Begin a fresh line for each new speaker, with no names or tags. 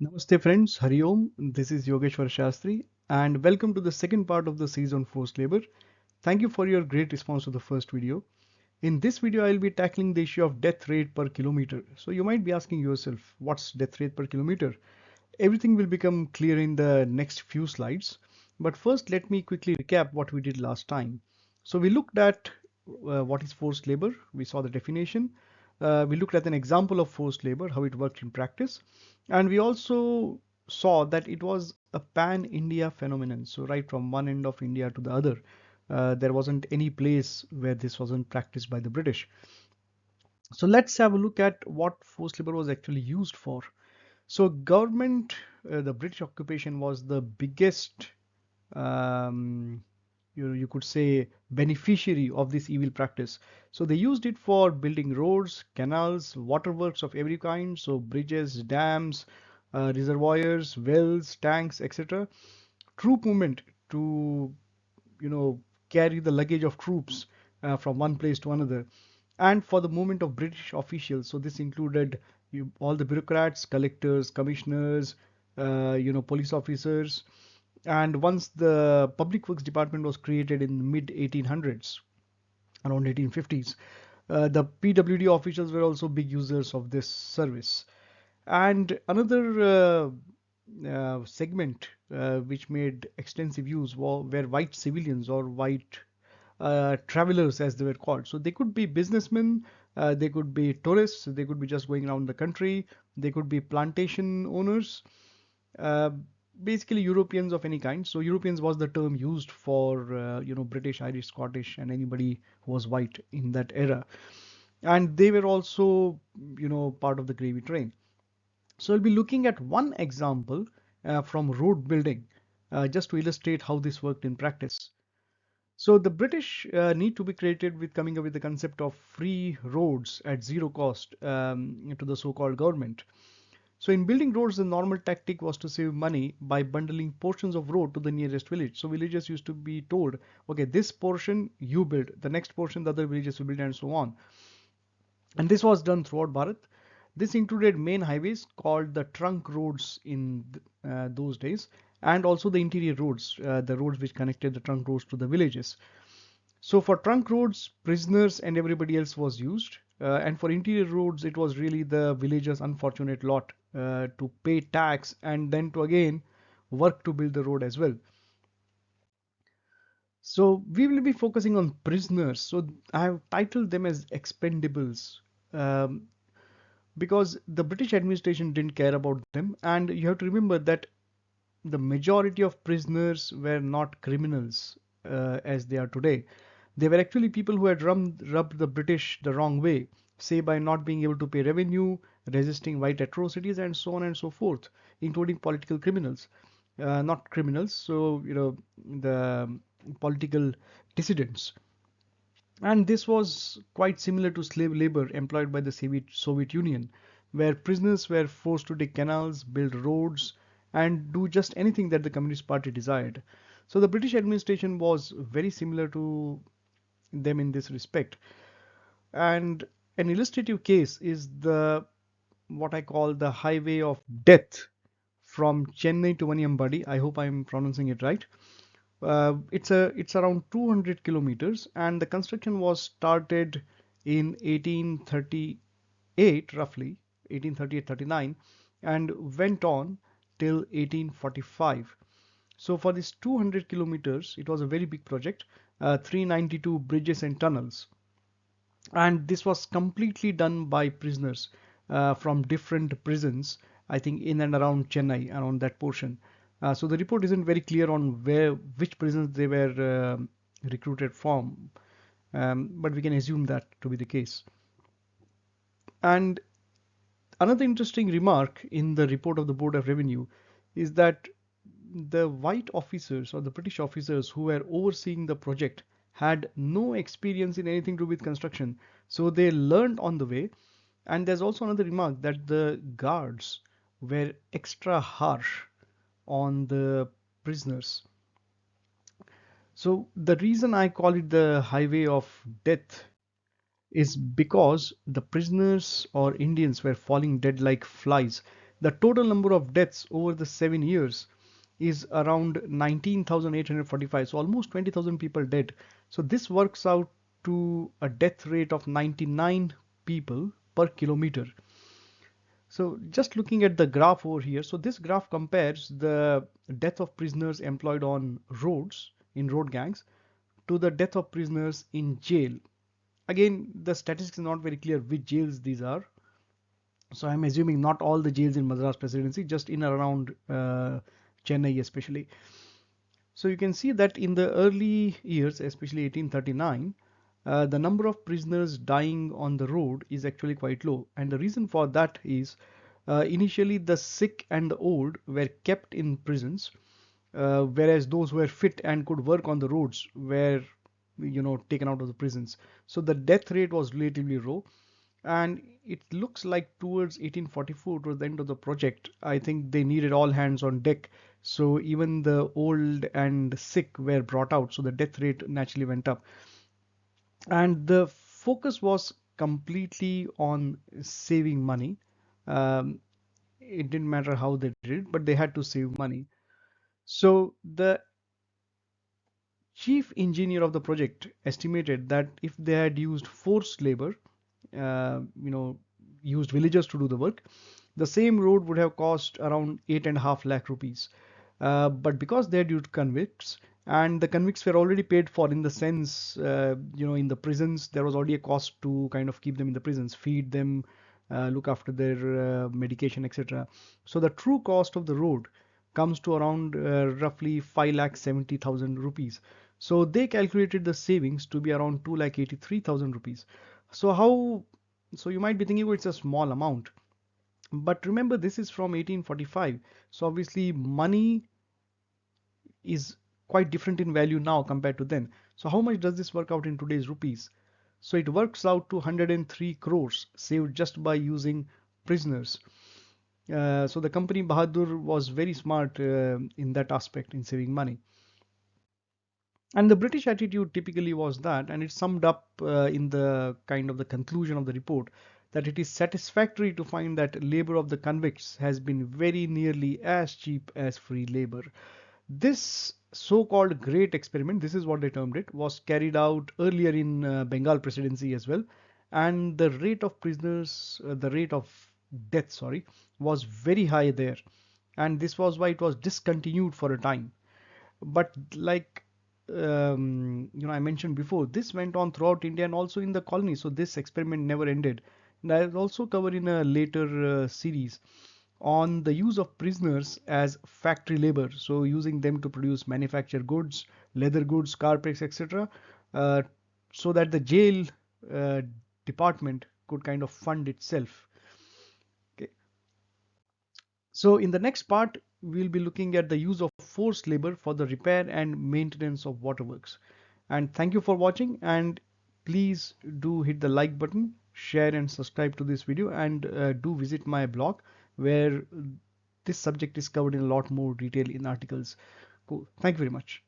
Namaste friends, Hari Om. This is Yogeshwar Shastri and welcome to the second part of the series on forced labor. Thank you for your great response to the first video. In this video, I'll be tackling the issue of death rate per kilometer. So you might be asking yourself, what's death rate per kilometer? Everything will become clear in the next few slides. But first, let me quickly recap what we did last time. So we looked at what is forced labor. We saw the definition. We looked at an example of forced labor, how it worked in practice. And we also saw that it was a pan-India phenomenon. So right from one end of India to the other, there wasn't any place where this wasn't practiced by the British. So let's have a look at what forced labor was actually used for. So government, the British occupation was the biggest, um, you could say, beneficiary of this evil practice. So they used it for building roads, canals, waterworks of every kind, so bridges, dams, reservoirs, wells, tanks, etc. Troop movement to, you know, carry the luggage of troops from one place to another, and for the movement of British officials. So this included all the bureaucrats, collectors, commissioners, police officers. And once the Public Works Department was created in mid 1800s, around 1850s, the PWD officials were also big users of this service. And another segment which made extensive use were white civilians or white travelers, as they were called. So they could be businessmen, they could be tourists, they could be just going around the country, they could be plantation owners, uh, basically Europeans of any kind. So Europeans was the term used for British, Irish, Scottish, and anybody who was white in that era. And they were also part of the gravy train. So we'll be looking at one example from road building, just to illustrate how this worked in practice. So the British need to be created with coming up with the concept of free roads at zero cost to the so-called government. So in building roads, the normal tactic was to save money by bundling portions of road to the nearest village. So villagers used to be told, okay, this portion you build, the next portion the other villages will build, and so on. And this was done throughout Bharat. This included main highways called the trunk roads in those days, and also the interior roads, the roads which connected the trunk roads to the villages. So for trunk roads, prisoners and everybody else was used. And for interior roads, it was really the villagers' unfortunate lot to pay tax and then to again work to build the road as well. So we will be focusing on prisoners. So I have titled them as expendables. Um, because the British administration didn't care about them. And you have to remember that the majority of prisoners were not criminals as they are today. They were actually people who had rubbed the British the wrong way, say by not being able to pay revenue, resisting white atrocities, and so on and so forth, including political criminals. Not criminals, so the political dissidents. And this was quite similar to slave labor employed by the Soviet Union, where prisoners were forced to dig canals, build roads, and do just anything that the Communist Party desired. So the British administration was very similar to them in this respect. And an illustrative case is the what I call the highway of death from Chennai to Vaniyambadi. I hope I'm pronouncing it right. It's around 200 kilometers, and the construction was started in 1838, roughly 1838-39, and went on till 1845. So for this 200 kilometers, it was a very big project, 392 bridges and tunnels, and this was completely done by prisoners from different prisons, I think in and around Chennai, around that portion. So the report isn't very clear on which prisons they were recruited from, but we can assume that to be the case. And another interesting remark in the report of the Board of Revenue is that the white officers or the British officers who were overseeing the project had no experience in anything to do with construction, so they learned on the way. And there's also another remark that the guards were extra harsh on the prisoners. So the reason I call it the highway of death is because the prisoners or Indians were falling dead like flies. The total number of deaths over the 7 years is around 19,845, so almost 20,000 people dead. So this works out to a death rate of 99 people per kilometer. So just looking at the graph over here, so this graph compares the death of prisoners employed on roads in road gangs to the death of prisoners in jail. Again, the statistics is not very clear which jails these are. So I'm assuming not all the jails in Madras Presidency, just in and around Chennai especially. So you can see that in the early years, especially 1839, the number of prisoners dying on the road is actually quite low. And the reason for that is initially the sick and the old were kept in prisons, whereas those who were fit and could work on the roads were, taken out of the prisons. So the death rate was relatively low. And it looks like towards 1844, towards the end of the project, I think they needed all hands on deck. So even the old and sick were brought out. So the death rate naturally went up. And the focus was completely on saving money. Um, it didn't matter how they did it, but they had to save money. So the chief engineer of the project estimated that if they had used forced labor, uh, you know, used villagers to do the work, the same road would have cost around 8.5 lakh rupees. But because they had used convicts, and the convicts were already paid for in the sense, in the prisons, there was already a cost to kind of keep them in the prisons, feed them, look after their medication, etc. So the true cost of the road comes to around roughly 5,70,000 rupees. So they calculated the savings to be around 2,83,000 rupees. So how? So you might be thinking, oh, it's a small amount, but remember this is from 1845. So obviously money is quite different in value now compared to then. So how much does this work out in today's rupees? So it works out to 103 crores saved just by using prisoners. So the company Bahadur was very smart in that aspect in saving money. And the British attitude typically was that, and it's summed up in the kind of the conclusion of the report, that it is satisfactory to find that labor of the convicts has been very nearly as cheap as free labor. This so-called great experiment, this is what they termed it, was carried out earlier in Bengal presidency as well, and the rate of prisoners, the rate of death, sorry, was very high there, and this was why it was discontinued for a time. But like I mentioned before, this went on throughout India and also in the colonies. So this experiment never ended. And I'll also cover in a later series on the use of prisoners as factory labor. So using them to produce manufactured goods, leather goods, carpets, etc. Uh, so that the jail uh, department could kind of fund itself. Okay. So in the next part, we'll be looking at the use of forced labor for the repair and maintenance of waterworks. And thank you for watching, and please do hit the like button, share and subscribe to this video, and do visit my blog where this subject is covered in a lot more detail in articles. Cool. Thank you very much.